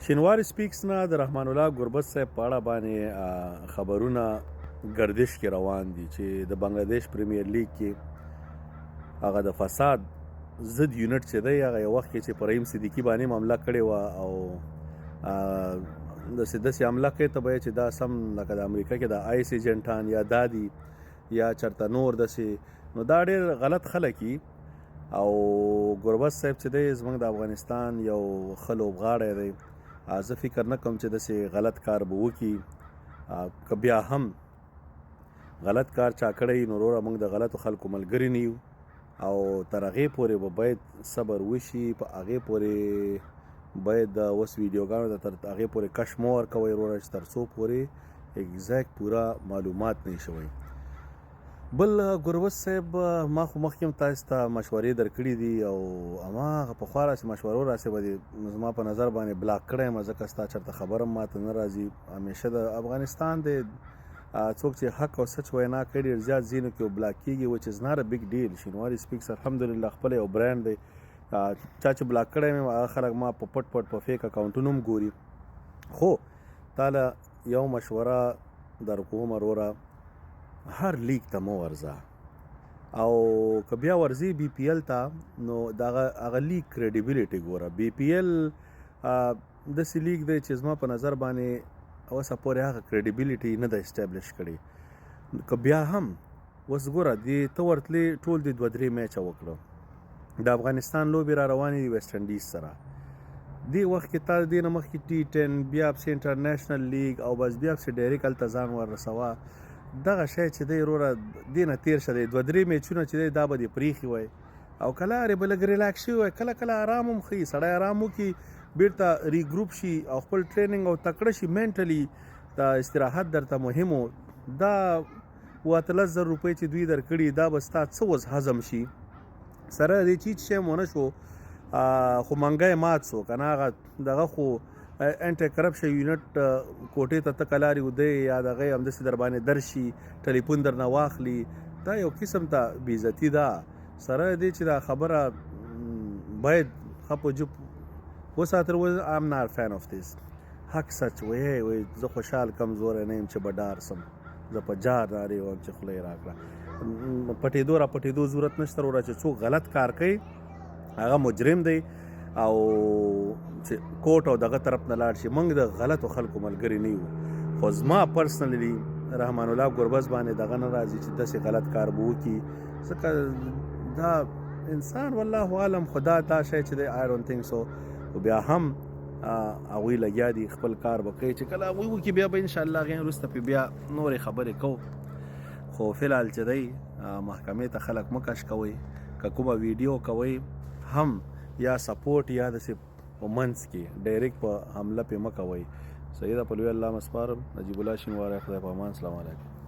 شینوار سپیکس نه د رحمان الله ګربز صاحب په اړه باندې خبرونه گردش کې روان دي چې د بنگلاديش پریمیر لیګ کې هغه د فساد ضد یونټ چې دی هغه یو وخت کې چې پر رحیم صدیقي باندې معامله کړې وه او داسې حمله کوي ته به یې چې دا سم لکه د امریکا کې د آیس ایجنټان یا دا دي یا چېرته نور داسې نو دا ډېر غلط خلک دي او ګربز صاحب چې دی زموږ د افغانستان یو ښه لوبغاړی دی زه فکر نه کوم چې داسې غلط کار به وکړي که بیا هم غلط کار چا کړی نو وروره موږ د غلطو خلکو ملګري نه یو او تر هغې پورې به باید صبر وشي په هغې پورې باید د اوس ویډیوګانو ته تر هغې پورې کش مه ورکوئ وروره چې تر څو پورې اګزیکټ پوره معلومات نه شوی بل ګربز صاحب ما خو مخکې هم تاسو ته مشورې درکړي دي او هماغه پخوا راسې مشورو راسې به دې زما په نظر باندې بلاک کړی یم ځکه ستا چېرته خبره هم ماته نه راځي همیشه د افغانستان د څوک چې حق او سچ وینا کوي ډېر زیات ځینو کې بلاک کېږي وچ از ناټ ا بګ ډیل شینوار سپیکس الحمدلله خپل یو برانډ دی چا چې بلاک کړی مې هغه خلک ما په پټ پټ په فیک اکاونټونو هم ګوري خو تاله یو مشوره در کوم وروره هر لیگ ته مه ورځه او که بیا ورځې بي پي ایل ته نو د هغه لیگ کریډیبیلیټي ګوره بي پي ایل داسې لیگ دی چې زما په نظر باندې اوسه پورې هغه کریډیبیلیټي نه ده اسټابلیش کړې که بیا هم اوس ګوره ته ورتلې ټول د 2-3 میچه وکړه د افغانستان لوبې را روانې دي ویسټ انډیز سره دې وخت کې تا دې نه مخکې T10 بیا پسې انټرنیشنل لیګ او بس بیا پسې ډایرک هلته ځان وررسوه دغه شی چې دی وروره دې نه تېر شه دی 2-3 میچونه چې دی دا به دې پرېښي وی او که لارې به لږ ریلاکس شوي وی کله کله ارام هم ښي سړی ارام وکړي بیرته ریګروپ شي او خپل ټریننګ او تکړه شي مینټلي د استراحت درته مهم و دا 18,000 روپۍ چې دوی درکړي دا به ستا څه وز هضم شي سره دې چیز شی ونه شو خو منګی مات سو که نه هغه دغه خو انټي کرپشن یونټ کوټې ته ته کلارې ودی یا د هغې همداسې در باندې درشي ټلیفون درنه واخلي دا یو قسم ته بېعزتي ده سره دې چې دا خبره باید ښه په جوب وساتل ام ناٹ فین آف دیس حق سچ وی زه خوشحال کمزوری نه یم چې به ډار سم زه په جار نارې وم چې خوله یې راکړه پټېدو را پټېدو ضرورت نشته وروره چې څوک غلط کار کوي هغه مجرم دی او چې کوټ او دغه طرف نه لاړ شي موږ د غلطو خلکو ملګري نه یو خو زما پرسنلی رحمان الله ګربز باندې دغه نه راځي چې داسې غلط کار به وکړي ځکه دا انسان والله عالم خدا دا شی چې دی آی ډونټ تھنک سو بیا هم هغوی لګیا دي خپل کار به کوي چې کله هغوی وکړي بیا به انشاءالله هغې وروسته پې بیا نورې خبرې کوو خو فلحال چې دی محکمې ته خلک مه کش کوئ که کومه ویډیو کوئ هم یا سپورټ یا داسې په منځ کې ډایرکټ په حمله پې مه کوئ صحیح ده په لوی الله مسپارم نجیب الله شینواری خدای په امان السلام علیکم